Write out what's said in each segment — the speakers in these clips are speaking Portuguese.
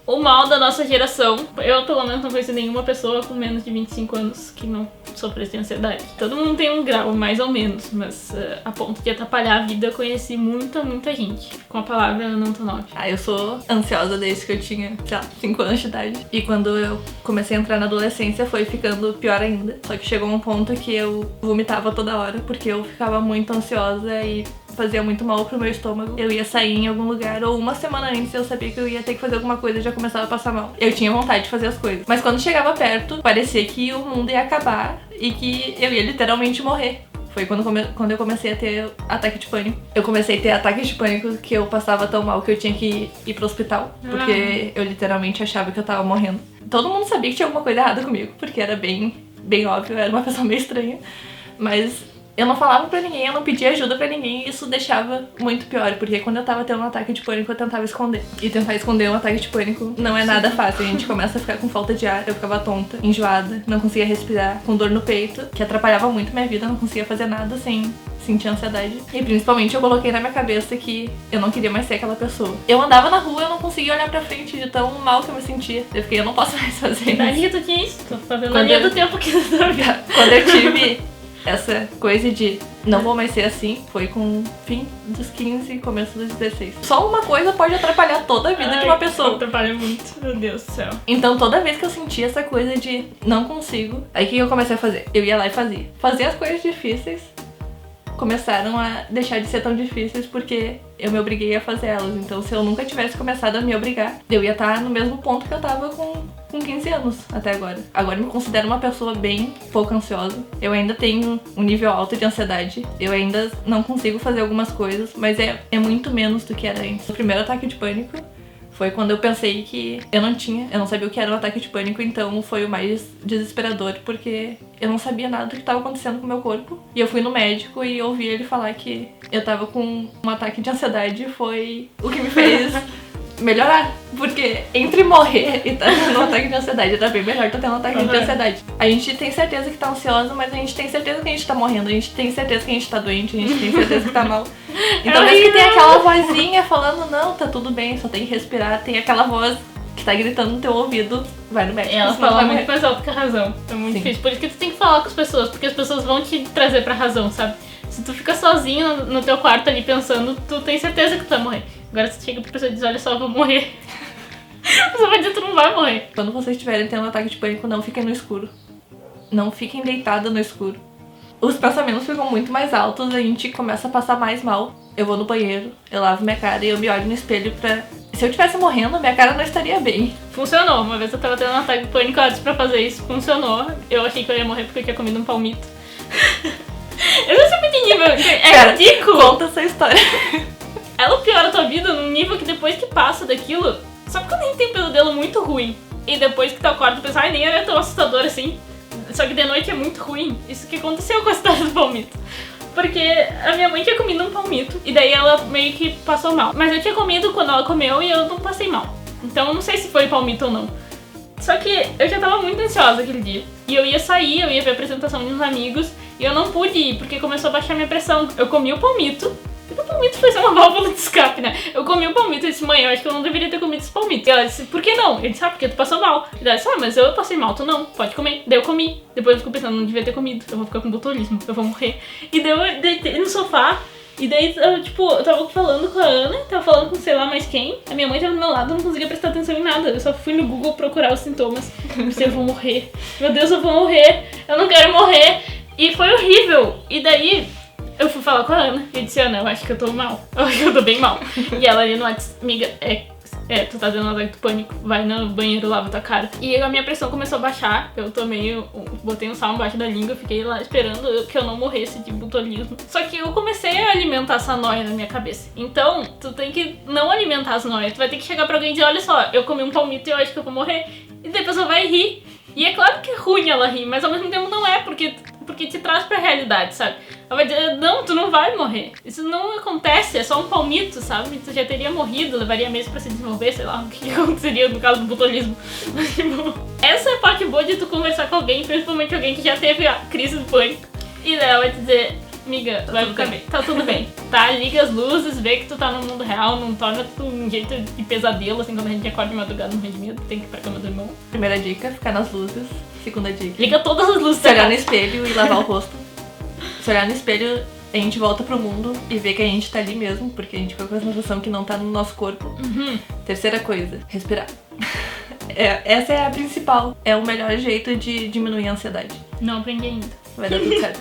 o mal da nossa geração. Eu, pelo menos, não conheci nenhuma pessoa com menos de 25 anos que não sofresse de ansiedade. Todo mundo tem um grau, mais ou menos, mas a ponto de atrapalhar a vida, eu conheci muita gente com a palavra Ana Antonov. Eu sou ansiosa desde que eu tinha, sei lá, 5 anos de idade. E quando eu comecei a entrar na adolescência, foi ficando pior ainda. Só que chegou um ponto que eu vomitava toda hora, porque eu ficava muito ansiosa e fazia muito mal pro meu estômago. Eu ia sair em algum lugar, ou uma semana antes eu sabia que eu ia ter que fazer alguma coisa e já começava a passar mal. Eu tinha vontade de fazer as coisas. Mas quando chegava perto, parecia que o mundo ia acabar e que eu ia literalmente morrer. Foi quando eu comecei a ter ataque de pânico. Eu comecei a ter ataques de pânico que eu passava tão mal que eu tinha que ir pro hospital. Porque eu literalmente achava que eu tava morrendo. Todo mundo sabia que tinha alguma coisa errada comigo, porque era bem óbvio, eu era uma pessoa meio estranha. Mas eu não falava pra ninguém, eu não pedia ajuda pra ninguém, e isso deixava muito pior, porque quando eu tava tendo um ataque de pânico, eu tentava esconder. E tentar esconder um ataque de pânico não é nada fácil. A gente começa a ficar com falta de ar, eu ficava tonta, enjoada, não conseguia respirar, com dor no peito, que atrapalhava muito minha vida, eu não conseguia fazer nada sem sentir ansiedade. E principalmente eu coloquei na minha cabeça que eu não queria mais ser aquela pessoa. Eu andava na rua, eu não conseguia olhar pra frente de tão mal que eu me sentia. Eu fiquei, eu não posso mais fazer isso. Daí tu tinha isso, tô fazendo a linha do tempo que tu tá vendo. Quando eu tive essa coisa de não vou mais ser assim, foi com o fim dos 15 e começo dos 16. Só uma coisa pode atrapalhar toda a vida de uma pessoa. Atrapalha muito, meu Deus do céu. Então toda vez que eu sentia essa coisa de não consigo, aí o que eu comecei a fazer? Eu ia lá e fazia. Fazia as coisas difíceis começaram a deixar de ser tão difíceis porque eu me obriguei a fazer elas. Então se eu nunca tivesse começado a me obrigar, eu ia estar no mesmo ponto que eu tava com 15 anos até agora. Agora eu me considero uma pessoa bem pouco ansiosa. Eu ainda tenho um nível alto de ansiedade. Eu ainda não consigo fazer algumas coisas, mas é muito menos do que era antes. O primeiro ataque de pânico foi quando eu pensei que eu não sabia o que era um ataque de pânico, então foi o mais desesperador, porque eu não sabia nada do que estava acontecendo com o meu corpo. E eu fui no médico e ouvi ele falar que eu tava com um ataque de ansiedade, foi o que me fez melhorar. Porque entre morrer e estar tendo um ataque de ansiedade, tá bem melhor estar tendo um ataque de ansiedade. A gente tem certeza que tá ansiosa, mas a gente tem certeza que a gente tá morrendo, a gente tem certeza que a gente tá doente, a gente tem certeza que tá mal. Então mesmo que tem aquela vozinha falando, não, tá tudo bem, só tem que respirar, tem aquela voz que tá gritando no teu ouvido, vai no médico. Ela fala muito mais alto que a razão. É muito difícil. Por isso que tu tem que falar com as pessoas, porque as pessoas vão te trazer pra razão, sabe? Se tu fica sozinho no teu quarto ali pensando, tu tem certeza que tu vai morrer. Agora se tu chega pra pessoa e diz, olha só, eu vou morrer. Você vai dizer que tu não vai morrer. Quando vocês estiverem tendo um ataque de pânico, não fiquem no escuro. Não fiquem deitada no escuro. Os pensamentos ficam muito mais altos, a gente começa a passar mais mal. Eu vou no banheiro, eu lavo minha cara e eu me olho no espelho pra... Se eu estivesse morrendo, minha cara não estaria bem. Funcionou. Uma vez eu tava tendo um ataque de pânico antes pra fazer isso. Funcionou. Eu achei que eu ia morrer porque eu tinha comido um palmito. Eu não sei pra que nível. É ridículo. Conta essa história. Ela piora a tua vida num nível que depois que passa daquilo... Sabe quando a gente tem um pesadelo muito ruim e depois que tu acorda tu pensa, ai, nem era tão assustador assim. Só que de noite é muito ruim. Isso que aconteceu com a história do palmito. Porque a minha mãe tinha comido um palmito e daí ela meio que passou mal. Mas eu tinha comido quando ela comeu e eu não passei mal. Então eu não sei se foi palmito ou não. Só que eu já tava muito ansiosa aquele dia. E eu ia sair, eu ia ver a apresentação de uns amigos e eu não pude ir porque começou a baixar minha pressão. Eu comi o palmito. O palmito foi uma válvula de escape, né? Eu comi o palmito e disse, mãe, eu acho que eu não deveria ter comido esse palmito. E ela disse, por que não? Eu disse, porque tu passou mal. E ela disse, mas eu passei mal, tu não, pode comer. Daí eu comi. Depois eu fico pensando, não devia ter comido, eu vou ficar com botulismo, eu vou morrer. E daí eu deitei no sofá. E daí, eu tava falando com a Ana, tava falando com sei lá mais quem. A minha mãe tava do meu lado, eu não conseguia prestar atenção em nada. Eu só fui no Google procurar os sintomas. Eu pensei, eu vou morrer. Meu Deus, eu vou morrer. Eu não quero morrer. E foi horrível. E daí... eu fui falar com a Ana e disse, Ana, eu acho que eu tô mal. Eu acho que eu tô bem mal. E ela ali no WhatsApp, amiga, tu tá dando um ataque do pânico, vai no banheiro, lava tua cara. E a minha pressão começou a baixar, eu botei um sal embaixo da língua, fiquei lá esperando que eu não morresse de botulismo. Só que eu comecei a alimentar essa noia na minha cabeça. Então, tu tem que não alimentar as noias, tu vai ter que chegar pra alguém e dizer, olha só, eu comi um palmito e eu acho que eu vou morrer. E daí a pessoa vai rir. E é claro que é ruim ela rir, mas ao mesmo tempo não é, porque te traz pra realidade, sabe? Ela vai dizer, não, tu não vai morrer. Isso não acontece, é só um palmito, sabe? Tu já teria morrido, levaria meses pra se desenvolver, sei lá, o que aconteceria no caso do botulismo. Mas, tipo, essa é a parte boa de tu conversar com alguém, principalmente alguém que já teve a crise do pânico. E daí ela vai te dizer, Amiga, tu vai ficar bem. Tá tudo bem. Tá, liga as luzes, vê que tu tá no mundo real, não torna tu um jeito de pesadelo, assim, quando a gente acorda de madrugada no medo, tem que ir pra cama do irmão. Primeira dica, ficar nas luzes. Segunda dica, Liga todas as luzes. se olhar no espelho e lavar o rosto. Se olhar no espelho, a gente volta pro mundo e vê que a gente tá ali mesmo, porque a gente fica com a sensação que não tá no nosso corpo. Terceira coisa, respirar. Essa é a principal. É o melhor jeito de diminuir a ansiedade. Não aprendi ainda. Vai dar tudo certo.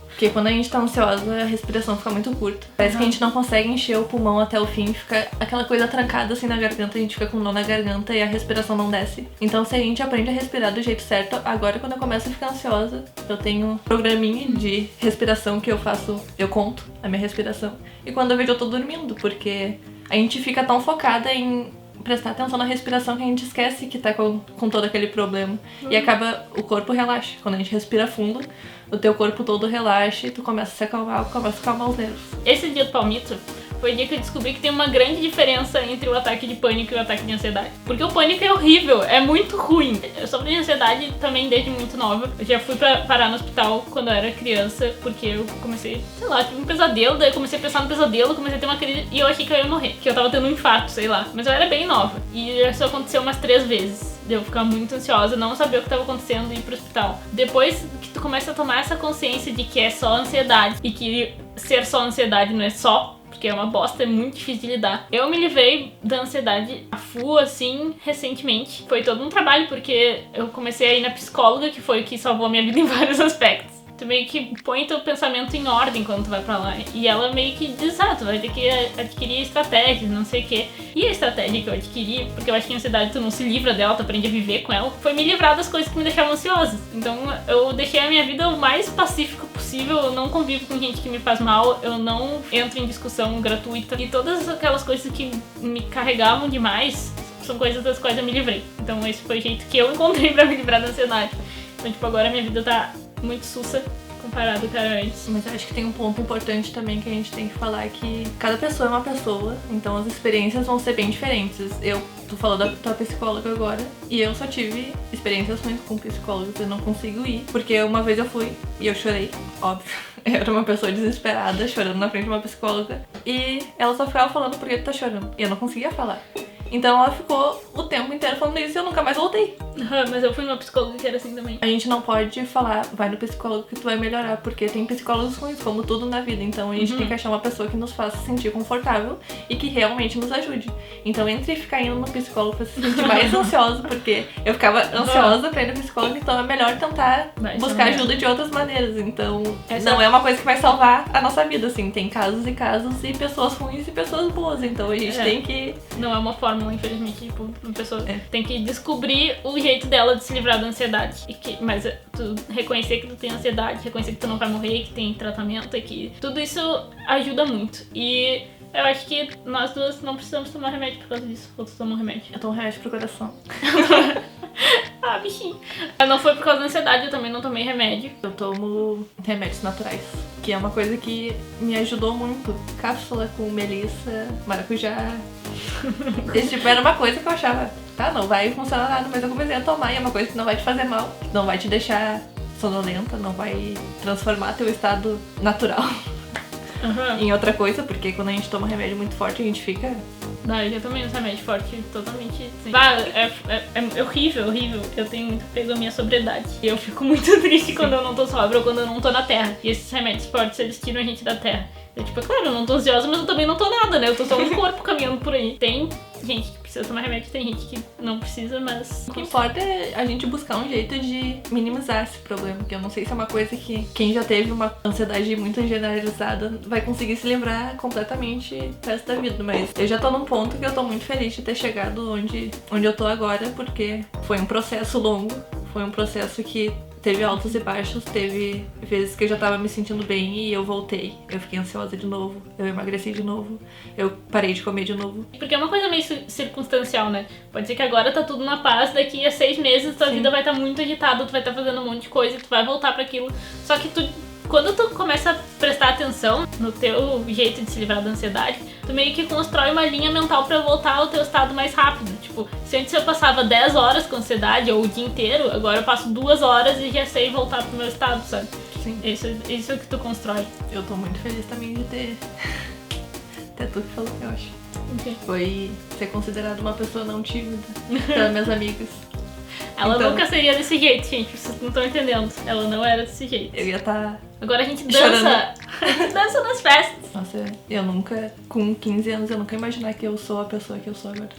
Porque quando a gente tá ansiosa, a respiração fica muito curta. Parece que a gente não consegue encher o pulmão até o fim. Fica aquela coisa trancada assim na garganta, a gente fica com nó na garganta e a respiração não desce. Então se a gente aprende a respirar do jeito certo, agora quando eu começo a ficar ansiosa, eu tenho um programinha de respiração que eu faço, eu conto a minha respiração. E quando eu vejo eu tô dormindo, porque a gente fica tão focada em prestar atenção na respiração que a gente esquece que tá com todo aquele problema. E acaba, o corpo relaxa. Quando a gente respira fundo, o teu corpo todo relaxa e tu começa a se acalmar, começa a acalmar os nervos. Esse dia do palmito foi o dia que eu descobri que tem uma grande diferença entre o ataque de pânico e o ataque de ansiedade. Porque o pânico é horrível, é muito ruim. Eu sofri de ansiedade também desde muito nova. Eu já fui parar no hospital quando eu era criança, porque eu comecei, sei lá, tive um pesadelo, daí eu comecei a pensar no pesadelo, comecei a ter uma crise e eu achei que eu ia morrer, que eu tava tendo um infarto, sei lá. Mas eu era bem nova. E isso aconteceu umas 3 vezes. De eu ficar muito ansiosa, não saber o que estava acontecendo e ir pro hospital. Depois que tu começa a tomar essa consciência de que é só ansiedade e que ser só ansiedade não é só, porque é uma bosta, é muito difícil de lidar. Eu me livrei da ansiedade a full, assim, recentemente. Foi todo um trabalho, porque eu comecei a ir na psicóloga, que foi o que salvou a minha vida em vários aspectos. Tu meio que põe teu pensamento em ordem quando tu vai pra lá. E ela meio que diz, tu vai ter que adquirir estratégias, não sei o quê. E a estratégia que eu adquiri, porque eu acho que a ansiedade tu não se livra dela, tu aprende a viver com ela, foi me livrar das coisas que me deixavam ansiosa. Então eu deixei a minha vida o mais pacífica possível, eu não convivo com gente que me faz mal, eu não entro em discussão gratuita. E todas aquelas coisas que me carregavam demais são coisas das quais eu me livrei. Então esse foi o jeito que eu encontrei pra me livrar da ansiedade. Então, tipo, agora minha vida tá muito sussa comparado com era antes. Mas eu acho que tem um ponto importante também que a gente tem que falar, que cada pessoa é uma pessoa, então as experiências vão ser bem diferentes. Tu falou da tua psicóloga agora, e eu só tive experiências ruins com psicólogos, eu não consigo ir, porque uma vez eu fui e eu chorei, óbvio. Eu era uma pessoa desesperada, chorando na frente de uma psicóloga, e ela só ficava falando por que tu tá chorando, e eu não conseguia falar. Então ela ficou o tempo inteiro falando isso e eu nunca mais voltei. Mas eu fui numa psicóloga que era assim também. A gente não pode falar, vai no psicólogo que tu vai melhorar, porque tem psicólogos ruins, como tudo na vida. Então a gente tem que achar uma pessoa que nos faça se sentir confortável e que realmente nos ajude. Então entre ficar indo no psicólogo pra se sentir mais ansiosa, porque eu ficava ansiosa pra ir no psicólogo, então é melhor tentar buscar ajuda de outras maneiras. Então não é uma coisa que vai salvar a nossa vida, assim. Tem casos e casos e pessoas ruins e pessoas boas. Então a gente tem que... Não é uma fórmula, infelizmente, tipo, uma pessoa tem que descobrir o jeito dela de se livrar da ansiedade. Mas tu reconhecer que tu tem ansiedade, reconhecer que tu não vai morrer, que tem tratamento, e que tudo isso ajuda muito. E eu acho que nós duas não precisamos tomar remédio por causa disso. Ou tu toma um remédio? Eu tomo remédio pro coração. Bichinho. Não foi por causa da ansiedade, eu também não tomei remédio. Eu tomo remédios naturais, que é uma coisa que me ajudou muito. Cápsula com melissa, maracujá. Esse tipo era uma coisa que eu achava, não vai funcionar nada, mas eu comecei a tomar e é uma coisa que não vai te fazer mal, não vai te deixar sonolenta, não vai transformar teu estado natural em outra coisa, porque quando a gente toma remédio muito forte a gente fica... Não, eu já tomei um remédio forte, totalmente assim. É horrível, horrível. Eu tenho muito apego à minha sobriedade. E eu fico muito triste quando eu não tô sóbria ou quando eu não tô na terra. E esses remédios fortes, eles tiram a gente da terra. Tipo, claro, eu não tô ansiosa, mas eu também não tô nada, né? Eu tô só um corpo caminhando por aí. Tem gente que precisa tomar remédio, tem gente que não precisa, mas... O que importa é a gente buscar um jeito de minimizar esse problema, que eu não sei se é uma coisa que quem já teve uma ansiedade muito generalizada vai conseguir se livrar completamente o resto da vida, mas eu já tô num ponto que eu tô muito feliz de ter chegado onde eu tô agora, porque foi um processo longo, foi um processo que teve altos e baixos, teve vezes que eu já tava me sentindo bem e eu voltei. Eu fiquei ansiosa de novo, eu emagreci de novo, eu parei de comer de novo. Porque é uma coisa meio circunstancial, né? Pode ser que agora tá tudo na paz, daqui a 6 meses tua vida vai estar muito agitada, tu vai estar fazendo um monte de coisa e tu vai voltar pra aquilo. Só que quando tu começa a prestar atenção no teu jeito de se livrar da ansiedade, tu meio que constrói uma linha mental pra voltar ao teu estado mais rápido. Tipo, se antes eu passava 10 horas com ansiedade ou o dia inteiro, agora eu passo 2 horas e já sei voltar pro meu estado, sabe? Sim. Isso é o que tu constrói. Eu tô muito feliz também de ter. Até tu que falou, eu acho. Ok. Foi ser considerada uma pessoa não tímida pelas minhas amigas. Ela Então- nunca seria desse jeito, gente. Vocês não estão entendendo. Ela não era desse jeito. Eu ia estar. Agora a gente dança. Chorando. A gente dança nas festas. Nossa, eu nunca, com 15 anos, eu nunca ia imaginar que eu sou a pessoa que eu sou agora.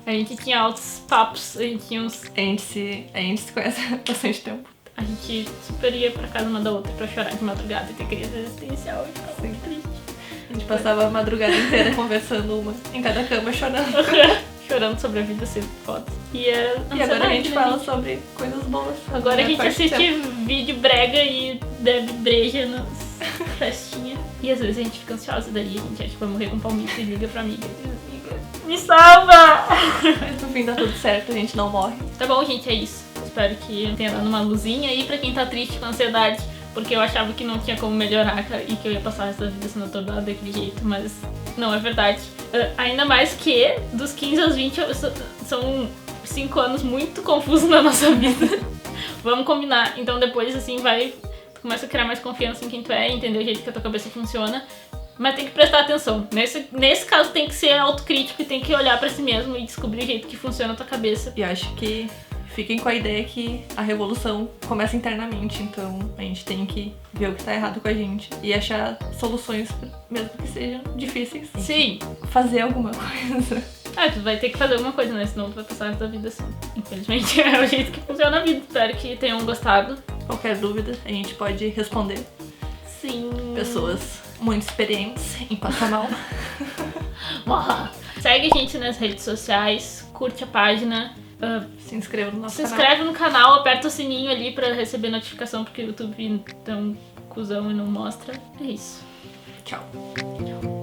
A gente tinha altos papos, a gente tinha uns... A gente se conhece há bastante tempo. A gente super ia pra casa uma da outra pra chorar de madrugada e ter crise existencial e ficar muito triste. A gente passava a madrugada inteira conversando uma em cada cama, chorando. Chorando sobre a vida ser foda. E agora a gente fala sobre coisas boas. Agora a gente Faz tempo. assiste vídeo brega e bebe breja nas festinhas. E às vezes a gente fica ansiosa daí, a gente acha que vai morrer com palmito e liga pra amiga e diz, amiga, me salva! Mas no fim dá tudo certo, a gente não morre. Tá bom, gente, é isso. Espero que tenha dado uma luzinha aí pra quem tá triste com ansiedade. Porque eu achava que não tinha como melhorar e que eu ia passar essa vida sendo atordoada daquele jeito, mas não é verdade. Ainda mais que dos 15 aos 20 são 5 anos muito confusos na nossa vida. Vamos combinar. Então depois, assim, tu começa a criar mais confiança em quem tu é, entender o jeito que a tua cabeça funciona. Mas tem que prestar atenção. Nesse caso tem que ser autocrítico e tem que olhar pra si mesmo e descobrir o jeito que funciona a tua cabeça. E acho que fiquem com a ideia que a revolução começa internamente, então a gente tem que ver o que tá errado com a gente e achar soluções, mesmo que sejam difíceis. Sim. Fazer alguma coisa. Tu vai ter que fazer alguma coisa, né? Senão tu vai passar a tua vida assim. Infelizmente é o jeito que funciona a vida. Espero que tenham gostado. Qualquer dúvida, a gente pode responder. Sim. Pessoas muito experientes em passar mal. Segue a gente nas redes sociais, curte a página. Se inscreva no nosso Se canal. inscreve no canal, aperta o sininho ali pra receber notificação, porque o YouTube é um cuzão e não mostra. É isso. Tchau. Tchau.